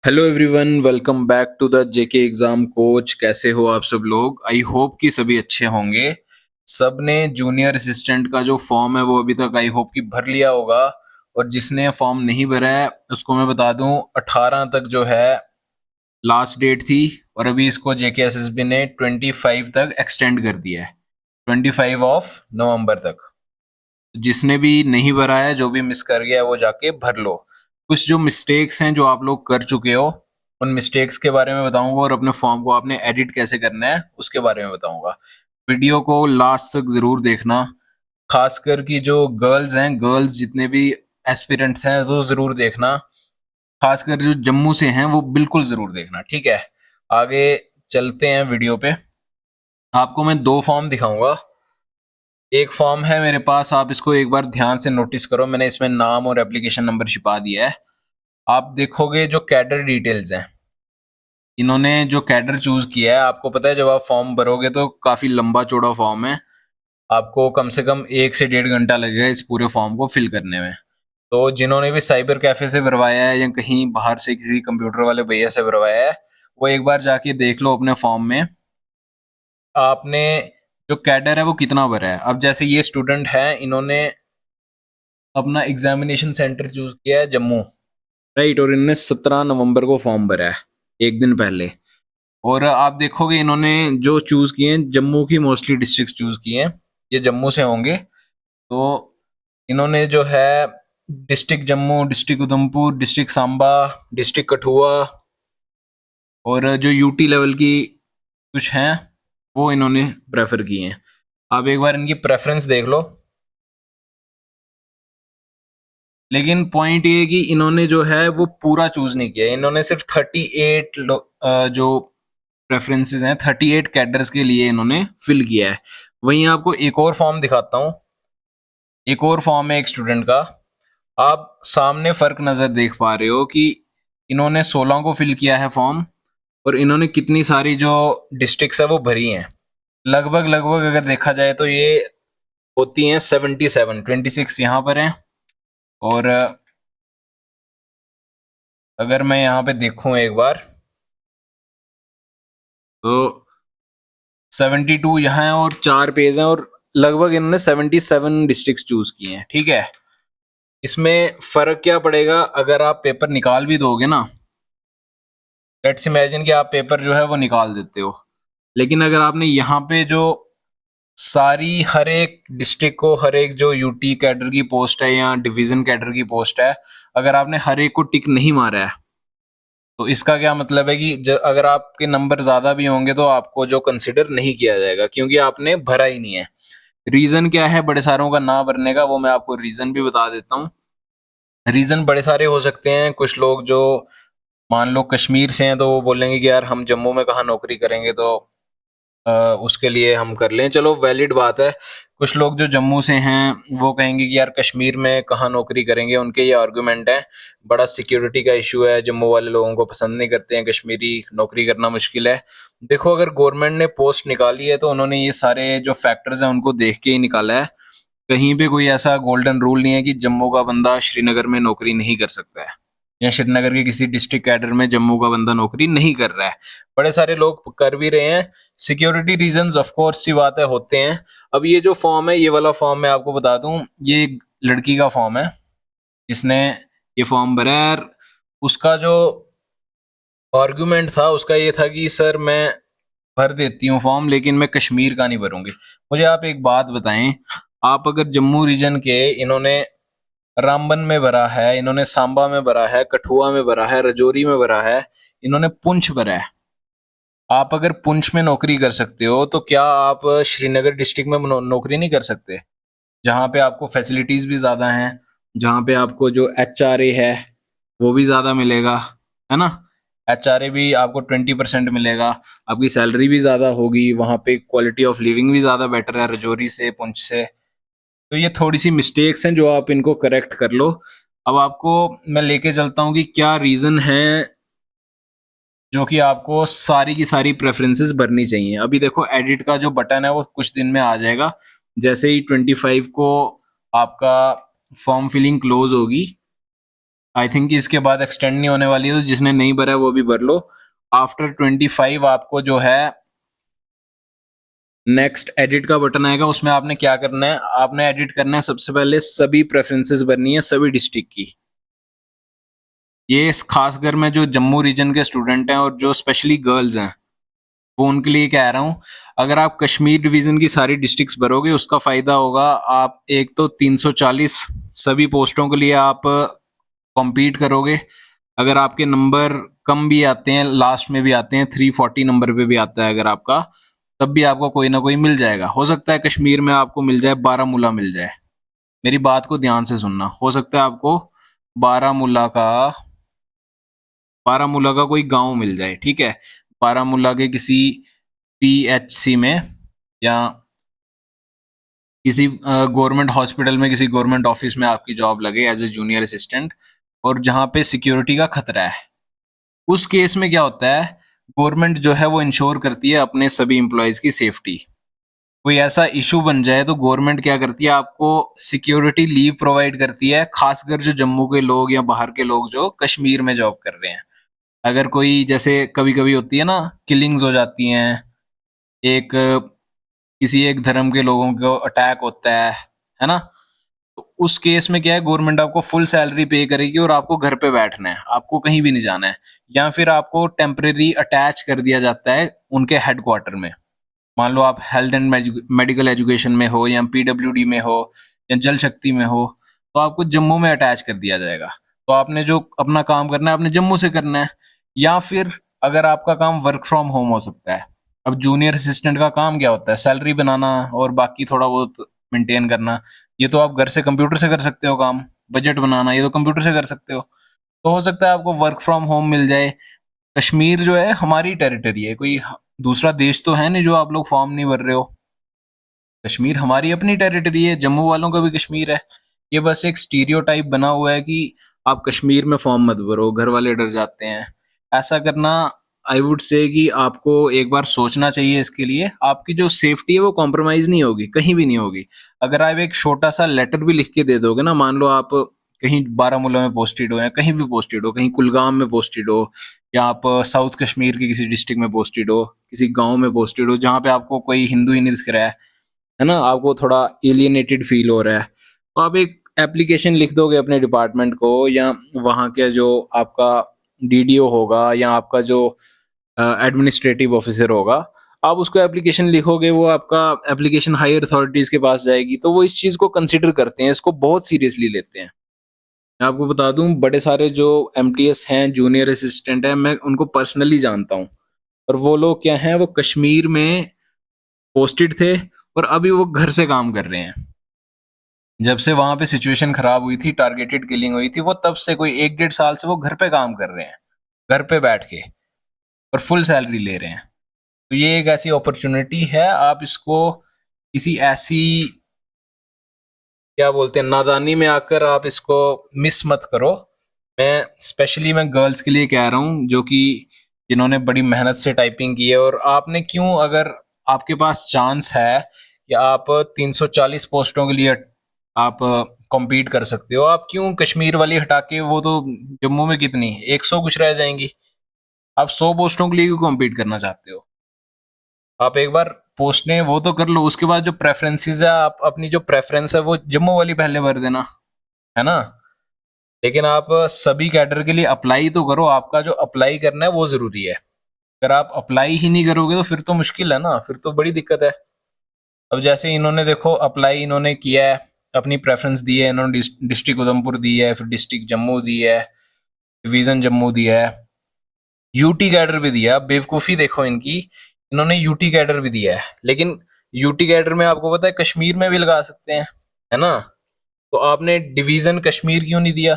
Hello everyone, welcome back to the JK exam coach. कैसे हो आप सब लोग? आई होप कि सभी अच्छे होंगे। सब ने जूनियर असिस्टेंट का जो फॉर्म है वो अभी तक आई होप कि भर लिया होगा। और जिसने फॉर्म नहीं भरा है उसको मैं बता दूं, 18 तक जो है लास्ट डेट थी। और अभी इसको जेके एसएसबी ने 25 तक एक्सटेंड कर दिया है, 25 ऑफ नवंबर तक। जिसने भी नहीं भरा है, जो भी मिस कर गया है, वो जाके भर लो। कुछ जो मिस्टेक्स हैं जो आप लोग कर चुके हो, उन मिस्टेक्स के बारे में बताऊंगा, और अपने फॉर्म को आपने एडिट कैसे करना है उसके बारे में बताऊंगा। वीडियो को लास्ट तक जरूर देखना। खासकर कि जो गर्ल्स हैं, गर्ल्स जितने भी एस्पिरेंट्स हैं वो जरूर देखना। खासकर जो जम्मू से हैं वो बिल्कुल जरूर देखना, ठीक है। आगे चलते हैं वीडियो पे। आपको मैं दो फॉर्म दिखाऊंगा। एक फॉर्म है मेरे पास, आप इसको एक बार ध्यान से नोटिस करो। मैंने इसमें नाम और एप्लीकेशन नंबर छिपा दिया है। आप देखोगे जो कैडर डिटेल्स हैं, इन्होंने जो कैडर चूज किया है, आपको पता है जब आप फॉर्म भरोगे तो काफी लंबा चौड़ा फॉर्म है। आपको कम से कम 1 से 1.5 घंटा लगेगा इस पूरे फॉर्म को फिल करने में। तो जिन्होंने भी साइबर कैफे से भरवाया है या कहीं बाहर से किसी कंप्यूटर वाले भैया से भरवाया है, वो एक बार जाके देख लो अपने फॉर्म में आपने जो कैडर है वो कितना भरा है। अब जैसे ये स्टूडेंट है, इन्होंने अपना एग्जामिनेशन सेंटर चूज किया है जम्मू, राइट। और इन्होंने 17 नवंबर को फॉर्म भरा है, एक दिन पहले। और आप देखोगे इन्होंने जो चूज किए हैं, जम्मू की मोस्टली डिस्ट्रिक्ट चूज किए हैं, ये जम्मू से होंगे। तो इन्होंने जो है district Jammu, district Udhampur, district Samba, district Kathua, और जो यूटी लेवल की कुछ हैं वो इन्होंने प्रेफर किए हैं। आप एक बार इनकी प्रेफरेंस देख लो। लेकिन पॉइंट ये है कि इन्होंने जो है वो पूरा चूज नहीं किया, इन्होंने सिर्फ 38 जो प्रेफरेंसेस हैं, 38 कैडर्स के लिए इन्होंने फिल किया है। वहीं आपको एक और फॉर्म दिखाता हूँ। एक और फॉर्म है एक स्टूडेंट का। आप सामने फर्क नजर देख पा रहे हो कि इन्होंने 16 को फिल किया है फॉर्म, और इन्होंने कितनी सारी जो डिस्ट्रिक्ट्स है वो भरी हैं। लगभग लगभग अगर देखा जाए तो ये होती हैं 77, 26 यहाँ पर हैं। और अगर मैं यहाँ पे देखूं एक बार, तो 72 यहाँ है और 4 पेज हैं, और लगभग इन्होंने 77 डिस्ट्रिक्ट चूज किए हैं, ठीक है। इसमें फर्क क्या पड़ेगा अगर आप पेपर निकाल भी दोगे ना। लेट्स इमेजिन कि आप पेपर जो है वो निकाल देते हो, लेकिन अगर आपने यहाँ पे जो सारी हर एक डिस्ट्रिक्ट को, हर एक जो यूटी कैडर की पोस्ट है या डिवीजन कैडर की पोस्ट है, अगर आपने हर एक को टिक नहीं मारा है, तो इसका क्या मतलब है कि अगर आपके नंबर ज्यादा भी होंगे तो आपको जो कंसिडर नहीं किया जाएगा, क्योंकि आपने भरा ही नहीं है। रीजन क्या है बड़े सारों का ना भरने का, वो मैं आपको रीजन भी बता देता हूँ। रीजन बड़े सारे हो सकते हैं। कुछ लोग जो मान लो कश्मीर से हैं तो वो बोलेंगे कि यार हम जम्मू में कहाँ नौकरी करेंगे, तो उसके लिए हम कर लें, चलो वैलिड बात है। कुछ लोग जो जम्मू से हैं वो कहेंगे कि यार कश्मीर में कहाँ नौकरी करेंगे, उनके ये आर्गुमेंट है। बड़ा सिक्योरिटी का इशू है, जम्मू वाले लोगों को पसंद नहीं करते हैं कश्मीरी, नौकरी करना मुश्किल है। देखो, अगर गवर्नमेंट ने पोस्ट निकाली है तो उन्होंने ये सारे जो फैक्टर्स हैं उनको देख के ही निकाला है। कहीं पे कोई ऐसा गोल्डन रूल नहीं है कि जम्मू का बंदा श्रीनगर में नौकरी नहीं कर सकता है, या श्रीनगर के किसी डिस्ट्रिक्ट कैडर में जम्मू का बंदा नौकरी नहीं कर रहा है। बड़े सारे लोग कर भी रहे हैं। सिक्योरिटी रीजंस ऑफ कोर्स सी बात है, होते हैं। अब ये जो फॉर्म है, ये वाला फॉर्म मैं आपको बता दूं, ये एक लड़की का फॉर्म है जिसने ये फॉर्म भरा है। उसका जो आर्गुमेंट था उसका ये था कि सर मैं भर देती हूँ फॉर्म, लेकिन मैं कश्मीर का नहीं भरूंगी। मुझे आप एक बात बताएं, आप अगर जम्मू रीजन के, इन्होंने रामबन में भरा है, इन्होंने सांबा में भरा है, कठुआ में भरा है, रजौरी में भरा है, इन्होंने पुंछ भरा है। आप अगर पुंछ में नौकरी कर सकते हो तो क्या आप श्रीनगर डिस्ट्रिक्ट में नौकरी नहीं कर सकते, जहाँ पे आपको फैसिलिटीज भी ज्यादा हैं, जहाँ पे आपको जो एचआरए है वो भी ज्यादा मिलेगा, है ना। एचआरए भी आपको 20% मिलेगा, आपकी सैलरी भी ज्यादा होगी, वहाँ पे क्वालिटी ऑफ लिविंग भी ज्यादा बेटर है रजौरी से, पुंछ से। तो ये थोड़ी सी मिस्टेक्स हैं जो आप इनको करेक्ट कर लो। अब आपको मैं लेके चलता हूँ कि क्या रीजन है जो कि आपको सारी की सारी प्रेफरेंसेस भरनी चाहिए। अभी देखो, एडिट का जो बटन है वो कुछ दिन में आ जाएगा। जैसे ही 25 को आपका फॉर्म फिलिंग क्लोज होगी, आई थिंक इसके बाद एक्सटेंड नहीं होने वाली है, तो जिसने नहीं भरा है वो भी भर लो। आफ्टर 25 आपको जो है नेक्स्ट एडिट का बटन आएगा, उसमें आपने क्या करना है, आपने एडिट करना है सबसे पहले सभी प्रेफरेंसेस भरनी है सभी डिस्ट्रिक्ट की। ये खासकर मैं जो जम्मू रीजन के स्टूडेंट हैं और जो स्पेशली गर्ल्स हैं वो उनके लिए कह रहा हूँ। अगर आप कश्मीर डिवीजन की सारी डिस्ट्रिक्ट्स भरोगे उसका फायदा होगा, आप एक तो 340 सभी पोस्टों के लिए आप कॉम्पीट करोगे। अगर आपके नंबर कम भी आते हैं, लास्ट में भी आते हैं, 340 नंबर पे भी आता है अगर आपका, तब भी आपको कोई ना कोई मिल जाएगा। हो सकता है कश्मीर में आपको मिल जाए, बारामूला मिल जाए। मेरी बात को ध्यान से सुनना, हो सकता है आपको बारामूला का बारामूला का कोई गांव मिल जाए, ठीक है। बारामूला के किसी पीएचसी में या किसी गवर्नमेंट हॉस्पिटल में, किसी गवर्नमेंट ऑफिस में आपकी जॉब लगे एज ए जूनियर असिस्टेंट, और जहां पे सिक्योरिटी का खतरा है, उस केस में क्या होता है, गवर्नमेंट जो है वो इंश्योर करती है अपने सभी एम्प्लॉयज की सेफ्टी। कोई ऐसा इशू बन जाए तो गवर्नमेंट क्या करती है, आपको सिक्योरिटी लीव प्रोवाइड करती है, खासकर जो जम्मू के लोग या बाहर के लोग जो कश्मीर में जॉब कर रहे हैं। अगर कोई, जैसे कभी कभी होती है ना, किलिंग्स हो जाती हैं, एक किसी एक धर्म के लोगों को अटैक होता है ना, तो उस केस में क्या है, गवर्नमेंट आपको फुल सैलरी पे करेगी और आपको घर पे बैठना है, आपको कहीं भी नहीं जाना है। या फिर आपको टेम्परेरी अटैच कर दिया जाता है उनके हेडक्वार्टर में। मान लो आप हेल्थ एंड मेडिकल एजुकेशन में हो या पीडब्ल्यूडी में हो या जल शक्ति में हो, तो आपको जम्मू में अटैच कर दिया जाएगा। तो आपने जो अपना काम करना है आपने जम्मू से करना है। या फिर अगर आपका काम वर्क फ्रॉम होम हो सकता है। अब जूनियर असिस्टेंट का काम क्या होता है, सैलरी बनाना और बाकी थोड़ा बहुत मेंटेन करना। ये तो आप घर से कंप्यूटर से कर सकते हो काम। बजट बनाना ये तो कंप्यूटर से कर सकते हो। तो हो सकता है आपको वर्क फ्रॉम होम मिल जाए। कश्मीर जो है हमारी टेरिटरी है, कोई दूसरा देश तो है नहीं जो आप लोग फॉर्म नहीं भर रहे हो। कश्मीर हमारी अपनी टेरिटरी है, जम्मू वालों का भी कश्मीर है। ये बस एक स्टीरियोटाइप बना हुआ है कि आप कश्मीर में फॉर्म मत भरो, घर वाले डर जाते हैं। ऐसा करना, आई वुड से कि आपको एक बार सोचना चाहिए इसके लिए। आपकी जो सेफ्टी है वो कॉम्प्रोमाइज नहीं होगी, कहीं भी नहीं होगी। अगर आप एक छोटा सा लेटर भी लिख के दे दोगे ना, मान लो आप कहीं बारामूला में पोस्टेड हो या कहीं भी पोस्टेड हो, कहीं कुलगाम में पोस्टेड हो, या आप साउथ कश्मीर के किसी डिस्ट्रिक्ट में पोस्टेड हो, किसी गांव में पोस्टेड हो जहां पे आपको कोई हिंदू ही नहीं दिख रहा है ना, आपको थोड़ा एलियनेटेड फील हो रहा है, तो आप एक एप्लीकेशन लिख दोगे अपने डिपार्टमेंट को, या वहाँ के जो आपका डीडीओ होगा या आपका जो एडमिनिस्ट्रेटिव ऑफिसर होगा, आप उसको एप्लीकेशन लिखोगे, वो आपका एप्लीकेशन हायर अथॉरिटीज के पास जाएगी, तो वो इस चीज को कंसिडर करते हैं, इसको बहुत सीरियसली लेते हैं। मैं आपको बता दूं, बड़े सारे जो एमटीएस हैं, जूनियर असिस्टेंट हैं, मैं उनको पर्सनली जानता हूँ। और वो लोग क्या हैं, वो कश्मीर में पोस्टेड थे और अभी वो घर से काम कर रहे हैं। जब से वहां पे सिचुएशन खराब हुई थी, टारगेटेड किलिंग हुई थी, वो तब से कोई 1-1.5 साल से वो घर पे काम कर रहे हैं, घर पे बैठ के, और फुल सैलरी ले रहे हैं। तो ये एक ऐसी अपॉर्चुनिटी है, आप इसको किसी ऐसी, क्या बोलते हैं, नादानी में आकर आप इसको मिस मत करो। मैं गर्ल्स के लिए कह रहा हूँ, जो कि जिन्होंने बड़ी मेहनत से टाइपिंग की है, और आपने क्यों, अगर आपके पास चांस है कि आप 340 पोस्टों के लिए आप कॉम्पीट कर सकते हो, आप क्यों कश्मीर वाली हटा के, वो तो जम्मू में कितनी 100 कुछ रह जाएंगी, आप 100 पोस्टों के लिए क्यों कॉम्पीट करना चाहते हो। आप एक बार पोस्टें वो तो कर लो, उसके बाद जो प्रेफरेंसेस है, आप अपनी जो प्रेफरेंस है वो जम्मू वाली पहले भर देना, है ना। लेकिन आप सभी कैडर के लिए अप्लाई तो करो, आपका जो अप्लाई करना है वो जरूरी है। अगर आप अप्लाई ही नहीं करोगे तो फिर तो मुश्किल है ना, फिर तो बड़ी दिक्कत है। अब जैसे इन्होंने देखो अप्लाई इन्होंने किया है, अपनी प्रेफरेंस दी है इन्होंने, डिस्ट्रिक्ट उधमपुर दी है, फिर डिस्ट्रिक्ट जम्मू दी है, डिवीजन जम्मू दिया है, यूटी कैडर भी दिया। बेवकूफ़ी देखो इनकी, इन्होंने यूटी कैडर भी दिया है, लेकिन यूटी कैडर में आपको पता है कश्मीर में भी लगा सकते हैं, है ना। तो आपने डिवीजन कश्मीर क्यों नहीं दिया,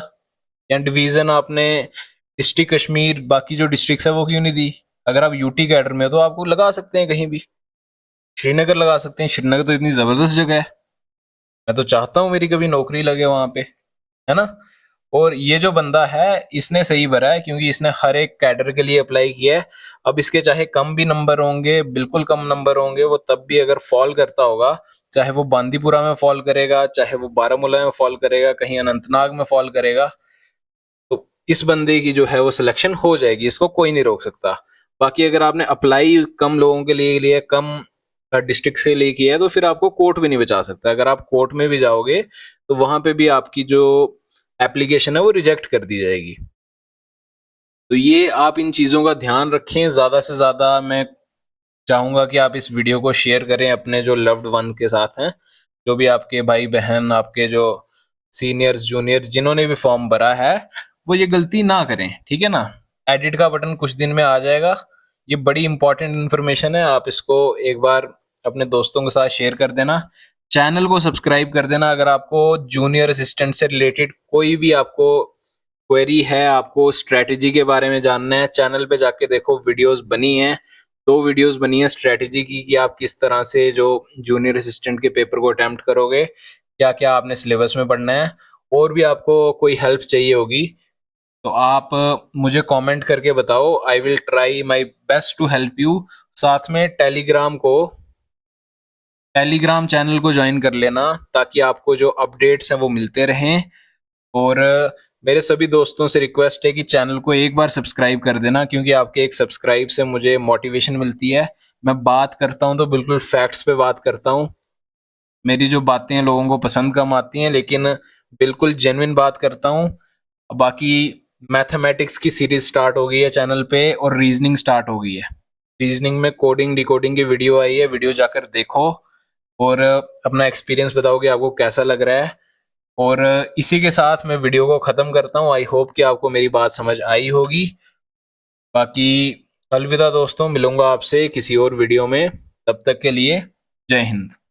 या डिवीजन आपने डिस्ट्रिक्ट कश्मीर बाकी जो डिस्ट्रिक्ट है वो क्यों नहीं दी। अगर आप यूटी कैडर में हो तो आपको लगा सकते हैं कहीं भी, श्रीनगर लगा सकते हैं, श्रीनगर तो इतनी जबरदस्त जगह है, मैं तो चाहता हूँ मेरी कभी नौकरी लगे वहां पे, है ना। और ये जो बंदा है इसने सही भरा है, क्योंकि इसने हर एक कैडर के लिए अप्लाई किया है। अब इसके चाहे कम भी नंबर होंगे, बिल्कुल कम नंबर होंगे, वो तब भी अगर फॉल करता होगा, चाहे वो बांदीपुरा में फॉल करेगा, चाहे वो बारामूला में फॉल करेगा, कहीं अनंतनाग में फॉल करेगा, तो इस बंदे की जो है वो सिलेक्शन हो जाएगी, इसको कोई नहीं रोक सकता। बाकी अगर आपने अप्लाई कम लोगों के लिए लिया, कम डिस्ट्रिक्ट से लिए किया है, तो फिर आपको कोर्ट भी नहीं बचा सकता। अगर आप कोर्ट में भी जाओगे तो वहां पे भी आपकी जो एप्लीकेशन है वो रिजेक्ट कर दी जाएगी। तो ये आप इन चीज़ों का ध्यान रखें। ज़्यादा से ज़्यादा मैं चाहूँगा कि आप इस वीडियो को शेयर करें अपने जो लव्ड वन के साथ हैं, जो भी आपके भाई बहन, आपके जो सीनियर्स जूनियर जिन्होंने भी फॉर्म भरा है, वो ये गलती ना करें, ठीक है ना। एडिट का बटन कुछ दिन में आ जाएगा। ये बड़ी इंपॉर्टेंट इन्फॉर्मेशन है, आप इसको एक बार अपने दोस्तों के साथ शेयर कर देना। चैनल को सब्सक्राइब कर देना। अगर आपको जूनियर असिस्टेंट से रिलेटेड कोई भी आपको क्वेरी है, आपको स्ट्रेटेजी के बारे में जानना है, चैनल पे जाके देखो, वीडियोस बनी हैं। 2 वीडियोस बनी है स्ट्रेटेजी की कि आप किस तरह से जो जूनियर असिस्टेंट के पेपर को अटेम्प्ट करोगे, क्या क्या आपने सिलेबस में पढ़ना है। और भी आपको कोई हेल्प चाहिए होगी तो आप मुझे कमेंट करके बताओ। I will try my best to help you. साथ में टेलीग्राम चैनल को ज्वाइन कर लेना, ताकि आपको जो अपडेट्स हैं वो मिलते रहें। और मेरे सभी दोस्तों से रिक्वेस्ट है कि चैनल को एक बार सब्सक्राइब कर देना, क्योंकि आपके एक सब्सक्राइब से मुझे मोटिवेशन मिलती है। मैं बात करता हूँ तो बिल्कुल फैक्ट्स पे बात करता हूँ। मेरी जो बातें हैं लोगों को पसंद कम आती हैं, लेकिन बिल्कुल जेन्युइन बात करता हूँ। बाकी मैथमेटिक्स की सीरीज स्टार्ट हो गई है चैनल पे, और रीजनिंग स्टार्ट हो गई है। रीजनिंग में कोडिंग डिकोडिंग की वीडियो आई है, वीडियो जाकर देखो और अपना एक्सपीरियंस बताओ कि आपको कैसा लग रहा है। और इसी के साथ मैं वीडियो को ख़त्म करता हूँ। आई होप कि आपको मेरी बात समझ आई होगी। बाकी अलविदा दोस्तों, मिलूंगा आपसे किसी और वीडियो में। तब तक के लिए जय हिंद।